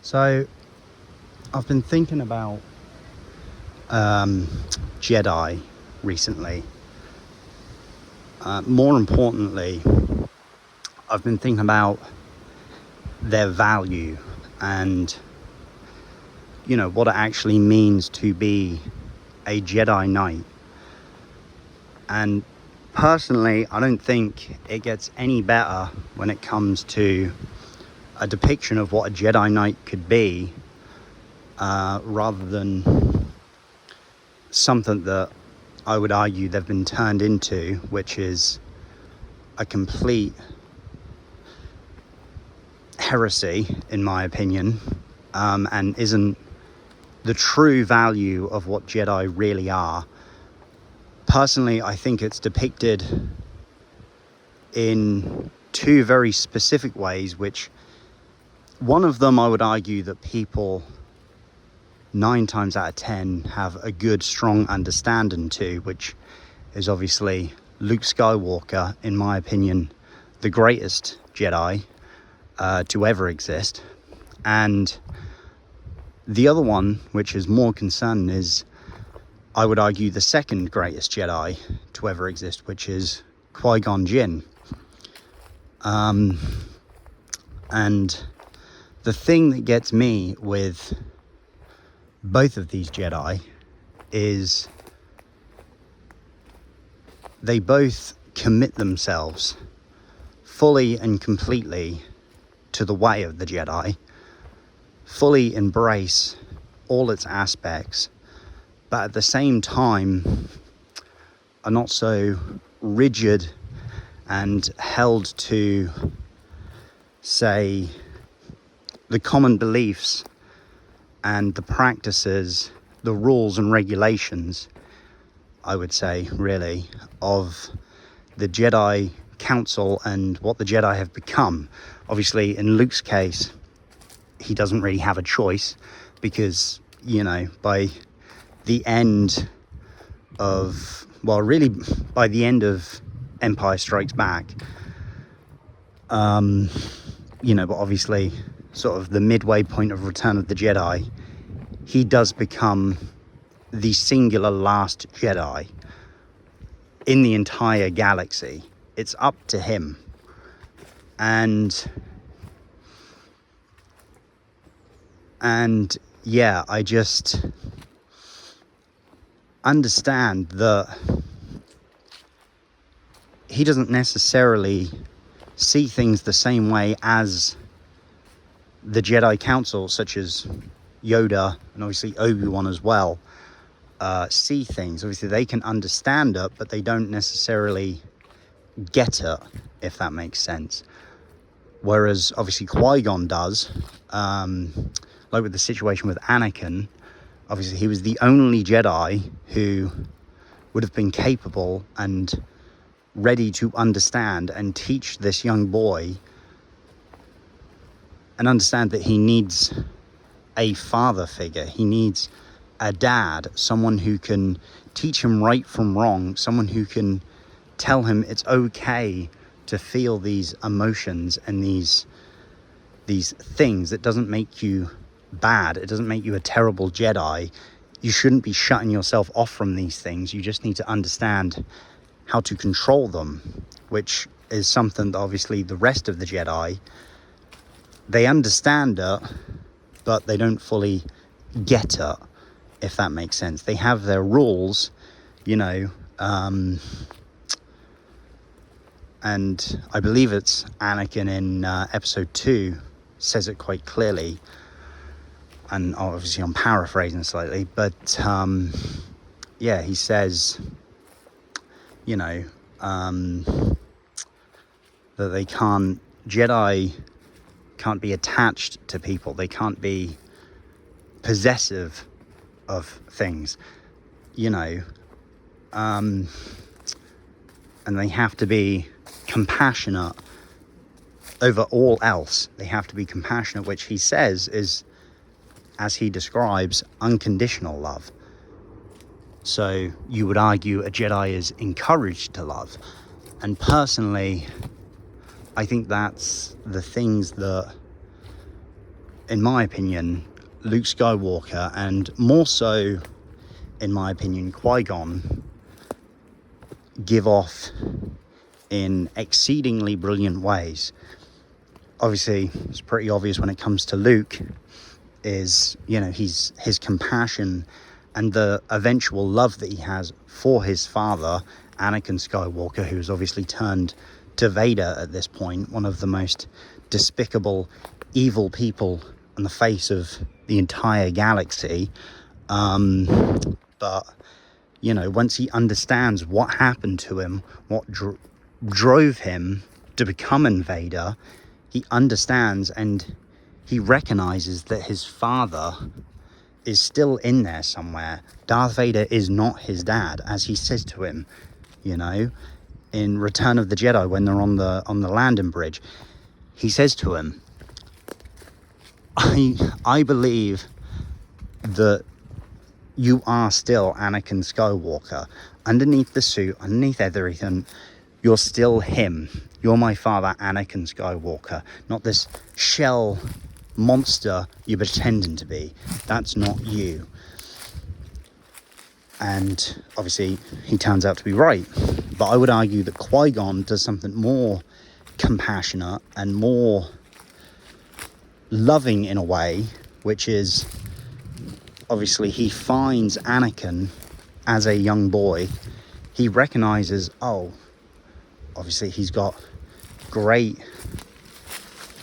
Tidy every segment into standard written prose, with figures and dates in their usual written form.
So I've been thinking about Jedi recently. More importantly, I've been thinking about their value and, what it actually means to be a Jedi Knight. And personally, I don't think it gets any better when it comes to a depiction of what a Jedi Knight could be, rather than something that I would argue they've been turned into, which is a complete heresy, in my opinion, and isn't the true value of what Jedi really are. Personally, I think it's depicted in two very specific ways, which one of them I would argue that people 9 times out of 10 have a good, strong understanding to, which is obviously Luke Skywalker, in my opinion, the greatest Jedi to ever exist. And the other one, which is more concerning, is, I would argue, the second greatest Jedi to ever exist, which is Qui-Gon Jinn. And the thing that gets me with both of these Jedi is they both commit themselves fully and completely to the way of the Jedi, fully embrace all its aspects, but at the same time are not so rigid and held to, say, the common beliefs and the practices, the rules and regulations, I would say, really, of the Jedi Council and what the Jedi have become. Obviously, in Luke's case, he doesn't really have a choice, because, by the end of, by the end of Empire Strikes Back, but obviously sort of the midway point of Return of the Jedi, he does become the singular last Jedi in the entire galaxy. It's up to him. And yeah, I just understand that he doesn't necessarily see things the same way as the Jedi Council, such as Yoda and obviously Obi-Wan as well, see things. Obviously they can understand it, but they don't necessarily get it, if that makes sense. Whereas obviously Qui-Gon does, like with the situation with Anakin. Obviously he was the only Jedi who would have been capable and ready to understand and teach this young boy and understand that he needs a father figure. He needs a dad, someone who can teach him right from wrong, someone who can tell him it's okay to feel these emotions and these things. It doesn't make you bad. It doesn't make you a terrible Jedi. You shouldn't be shutting yourself off from these things. You just need to understand how to control them, which is something that obviously the rest of the Jedi, they understand it, but they don't fully get it, if that makes sense. They have their rules, and I believe it's Anakin in episode 2 says it quite clearly, and obviously I'm paraphrasing slightly, but yeah, he says, that Jedi can't be attached to people. They can't be possessive of things, and they have to be compassionate over all else. They have to be compassionate, which he says is, as he describes, unconditional love. So you would argue a Jedi is encouraged to love. And personally, I think that's the things that in my opinion, Luke Skywalker, and more so, in my opinion, Qui-Gon, give off in exceedingly brilliant ways. Obviously, it's pretty obvious when it comes to Luke, is, you know, his compassion and the eventual love that he has for his father, Anakin Skywalker, who's obviously turned to Vader at this point, one of the most despicable, evil people on the face of the entire galaxy. But, you know, once he understands what happened to him, what drove him to become an Vader, he understands and he recognizes that his father is still in there somewhere. Darth Vader is not his dad, as he says to him, you know, in Return of the Jedi, when they're on the landing bridge. He says to him, I believe that you are still Anakin Skywalker. Underneath the suit, underneath everything, you're still him. You're my father, Anakin Skywalker, not this shell monster you're pretending to be. That's not you. And obviously he turns out to be right. But I would argue that Qui-Gon does something more compassionate and more loving in a way, which is, obviously he finds Anakin as a young boy. He recognizes, oh, obviously he's got great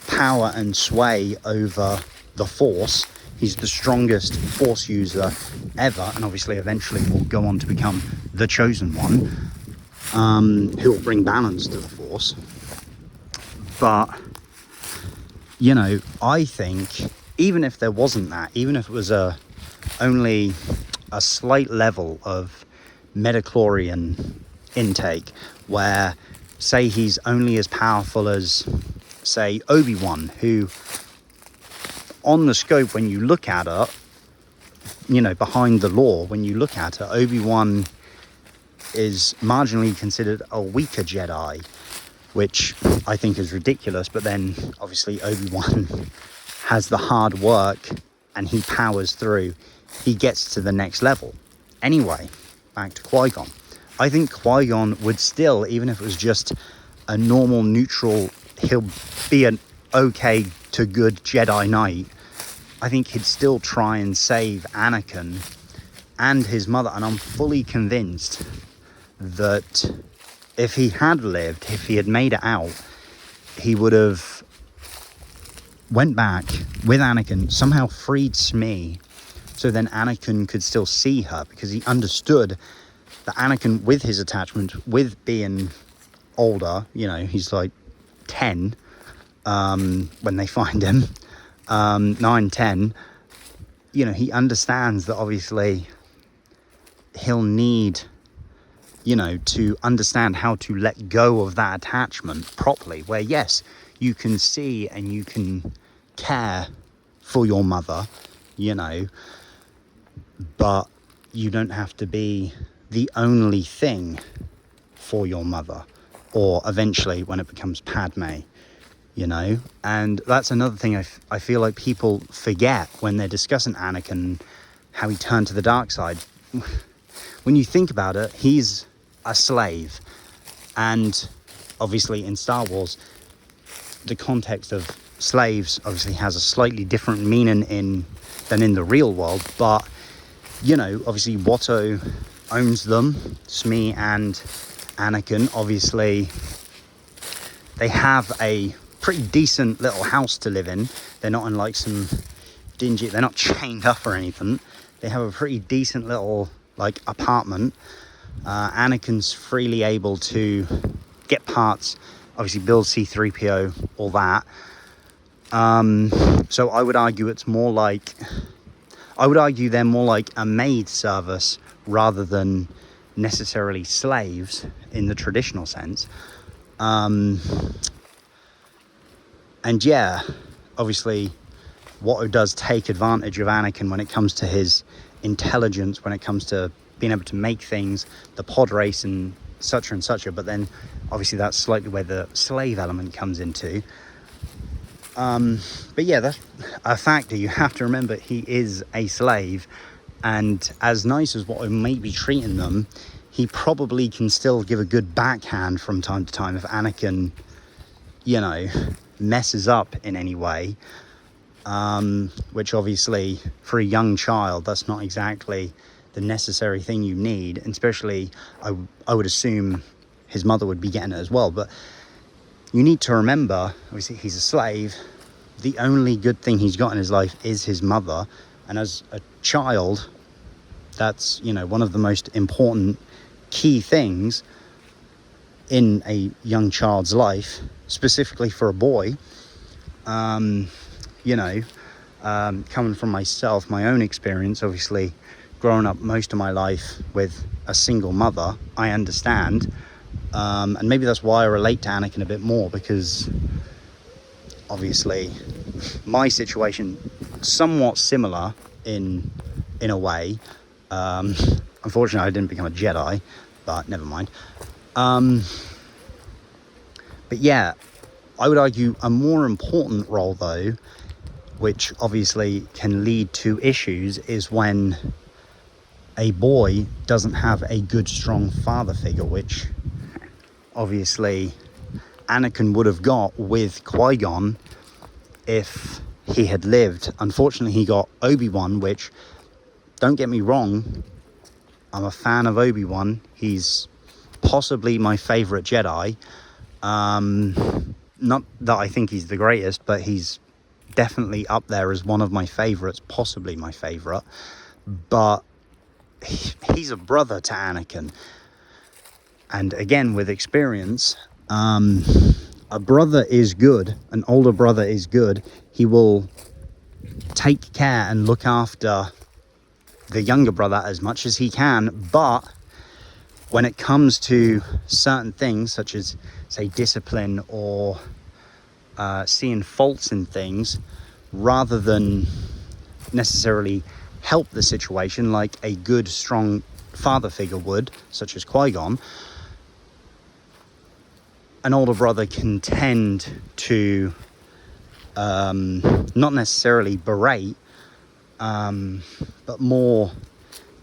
power and sway over the Force. He's the strongest Force user ever, and obviously eventually will go on to become the chosen one, who will bring balance to the Force. But, you know, I think even if there wasn't that, even if it was only a slight level of midichlorian intake, where, say, he's only as powerful as, say, Obi-Wan, who, on the scope, when you look at it, you know, behind the lore, when you look at it, Obi-Wan is marginally considered a weaker Jedi, which I think is ridiculous. But then, obviously, Obi-Wan has the hard work and he powers through. He gets to the next level. Anyway, back to Qui-Gon. I think Qui-Gon would still, even if it was just a normal, neutral, he'll be an okay to good Jedi Knight, I think he'd still try and save Anakin and his mother. And I'm fully convinced that if he had lived, if he had made it out, he would have went back with Anakin, somehow freed Smee, so then Anakin could still see her, because he understood that Anakin, with his attachment, with being older, you know, he's like 10 when they find him, 9, 10, you know, he understands that obviously he'll need, you know, to understand how to let go of that attachment properly, where yes, you can see and you can care for your mother, you know, but you don't have to be the only thing for your mother, or eventually when it becomes Padme, you know. And that's another thing I feel like people forget when they're discussing Anakin, how he turned to the dark side. When you think about it, he's a slave, and obviously in Star Wars the context of slaves obviously has a slightly different meaning than in the real world. But, you know, obviously Watto owns them, Smee and Anakin. Obviously they have a pretty decent little house to live in. They're not in like some dingy, they're not chained up or anything. They have a pretty decent little like apartment. Anakin's freely able to get parts, obviously build C-3PO, all that. So I would argue it's more like, I would argue they're more like a maid service rather than necessarily slaves in the traditional sense. And yeah, obviously Watto does take advantage of Anakin when it comes to his intelligence, when it comes to being able to make things, the pod race and such, but then obviously that's slightly where the slave element comes into. But yeah, that's a factor. You have to remember he is a slave, and as nice as what I may be treating them, he probably can still give a good backhand from time to time if Anakin, you know, messes up in any way. Which obviously for a young child, that's not exactly the necessary thing you need, and especially I would assume his mother would be getting it as well. But you need to remember, obviously he's a slave. The only good thing he's got in his life is his mother, and as a child, that's, you know, one of the most important key things in a young child's life, specifically for a boy. You know, coming from myself, my own experience, obviously growing up most of my life with a single mother, I understand, and maybe that's why I relate to Anakin a bit more, because obviously my situation somewhat similar in a way. Unfortunately I didn't become a Jedi, but never mind. But yeah, I would argue a more important role though, which obviously can lead to issues, is when a boy doesn't have a good strong father figure, which obviously Anakin would have got with Qui-Gon if he had lived. Unfortunately he got Obi-Wan, which, don't get me wrong, I'm a fan of Obi-Wan. He's possibly my favourite Jedi. Not that I think he's the greatest, but he's definitely up there as one of my favourites, possibly my favourite. But he's a brother to Anakin. And again, with experience, a brother is good, an older brother is good. He will take care and look after the younger brother as much as he can, but when it comes to certain things, such as, say, discipline or seeing faults in things, rather than necessarily help the situation like a good, strong father figure would, such as Qui-Gon, an older brother can tend to not necessarily berate, but more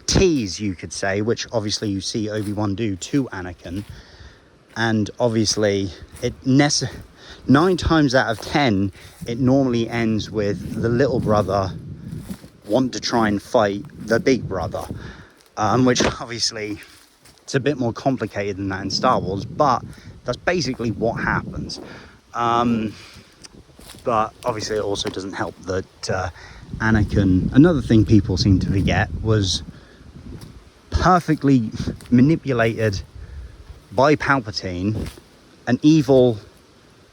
tease, you could say, which obviously you see Obi-Wan do to Anakin. And obviously it 9 times out of 10 it normally ends with the little brother want to try and fight the big brother, which obviously it's a bit more complicated than that in Star Wars, but that's basically what happens. But obviously it also doesn't help that Anakin, another thing people seem to forget, was perfectly manipulated by Palpatine, an evil,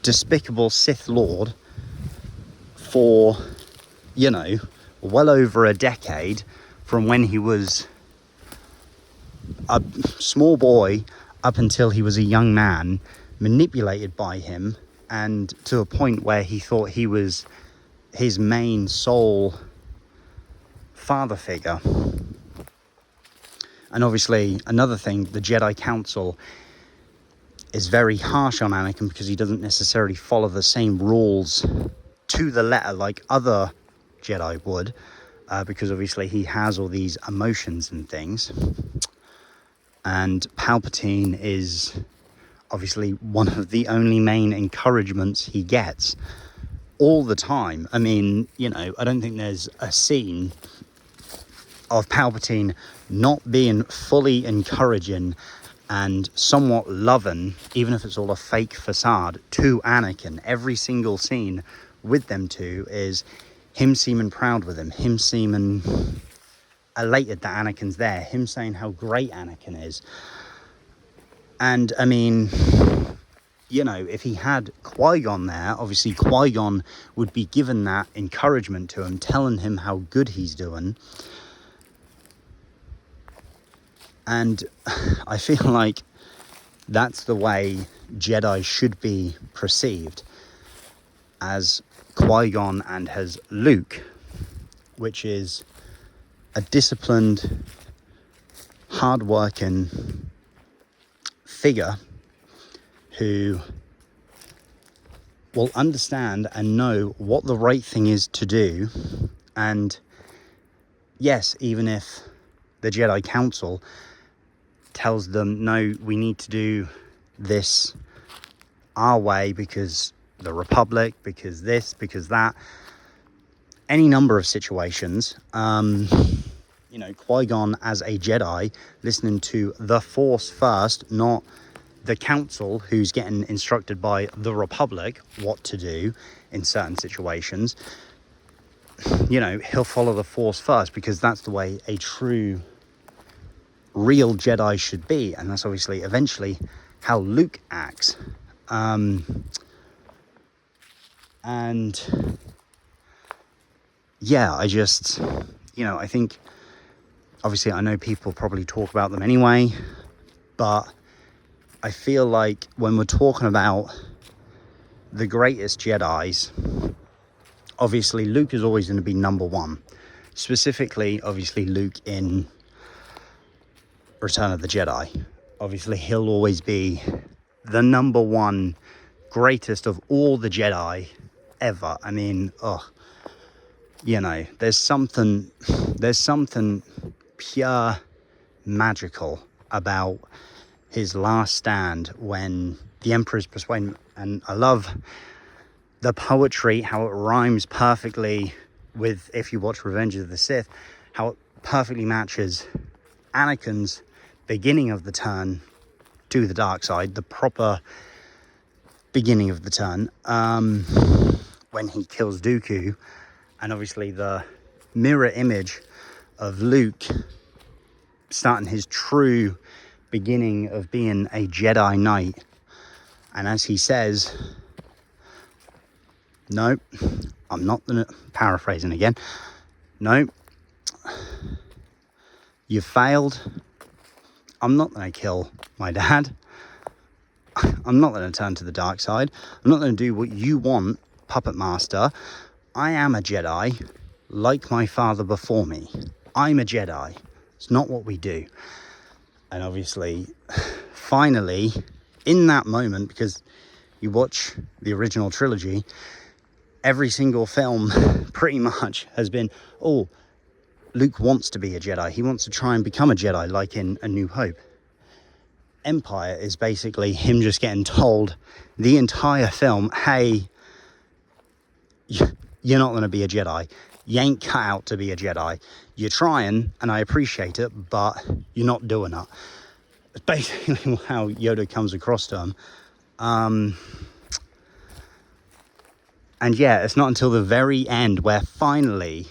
despicable Sith Lord, for, you know, well over a decade, from when he was a small boy up until he was a young man, manipulated by him, and to a point where he thought he was his main sole father figure. And obviously another thing, the Jedi Council is very harsh on Anakin because he doesn't necessarily follow the same rules to the letter like other Jedi would, because obviously he has all these emotions and things. And Palpatine is obviously one of the only main encouragements he gets all the time. I mean, you know, I don't think there's a scene of Palpatine not being fully encouraging and somewhat loving, even if it's all a fake facade, to Anakin. Every single scene with them two is him seeming proud with him seeming elated that Anakin's there, him saying how great Anakin is. And I mean, you know, if he had Qui-Gon there, obviously Qui-Gon would be given that encouragement to him, telling him how good he's doing. And I feel like that's the way Jedi should be perceived, as Qui-Gon and as Luke, which is a disciplined, hard-working figure who will understand and know what the right thing is to do. And yes, even if the Jedi Council tells them, no, we need to do this our way because the Republic, because this, because that, any number of situations, you know, Qui-Gon as a Jedi, listening to the Force first, not the Council, who's getting instructed by the Republic what to do in certain situations. You know, he'll follow the Force first because that's the way a true, real Jedi should be. And that's obviously eventually how Luke acts. And yeah, I just, you know, I think, obviously I know people probably talk about them anyway, but I feel like when we're talking about the greatest Jedis, obviously Luke is always going to be number one. Specifically, obviously Luke in Return of the Jedi. Obviously he'll always be the number one greatest of all the Jedi ever. I mean, you know, there's something pure magical about his last stand when the Emperor's persuading. And I love the poetry, how it rhymes perfectly with, if you watch Revenge of the Sith, how it perfectly matches Anakin's beginning of the turn to the dark side, the proper beginning of the turn, when he kills Dooku, and obviously the mirror image of Luke starting his true beginning of being a Jedi Knight. And as he says, no, I'm not gonna, paraphrasing again, no, you failed, I'm not going to kill my dad, I'm not going to turn to the dark side, I'm not going to do what you want, Puppet Master. I am a Jedi like my father before me. I'm a Jedi. It's not what we do. And obviously, finally, in that moment, because you watch the original trilogy, every single film pretty much has been, oh, Luke wants to be a Jedi. He wants to try and become a Jedi, like in A New Hope. Empire is basically him just getting told the entire film, hey, you're not going to be a Jedi. You ain't cut out to be a Jedi. You're trying, and I appreciate it, but you're not doing it. It's basically how Yoda comes across to him. And yeah, it's not until the very end where finally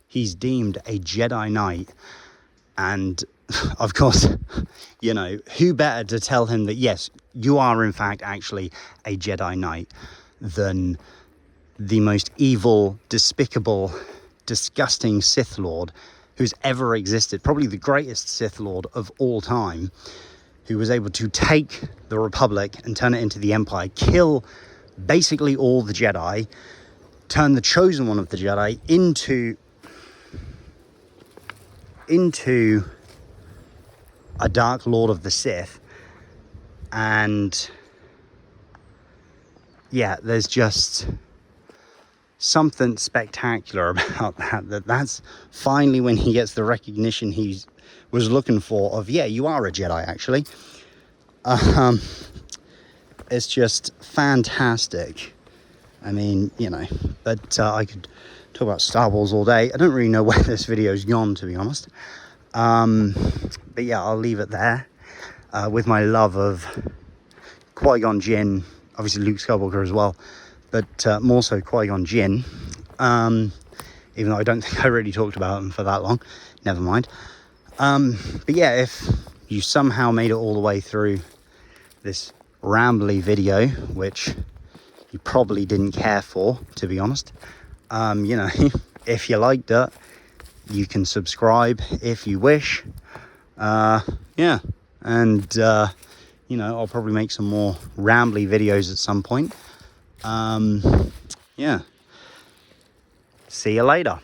he's deemed a Jedi Knight. And of course, you know, who better to tell him that, yes, you are in fact actually a Jedi Knight than the most evil, despicable, disgusting Sith Lord who's ever existed, probably the greatest Sith Lord of all time, who was able to take the Republic and turn it into the Empire, kill basically all the Jedi, turn the chosen one of the Jedi into a Dark Lord of the Sith. And yeah, there's just something spectacular about that's finally when he gets the recognition he was looking for of, yeah, you are a Jedi actually. It's just fantastic. I mean, you know, but I could talk about Star Wars all day. I don't really know where this video's gone, to be honest. But yeah, I'll leave it there with my love of Qui-Gon Jinn, obviously Luke Skywalker as well, but more so Qui-Gon Jinn, even though I don't think I really talked about him for that long. Never mind. But yeah, if you somehow made it all the way through this rambly video, which you probably didn't care for, to be honest, you know, if you liked it, you can subscribe if you wish. Yeah, and you know, I'll probably make some more rambly videos at some point. Yeah, see you later.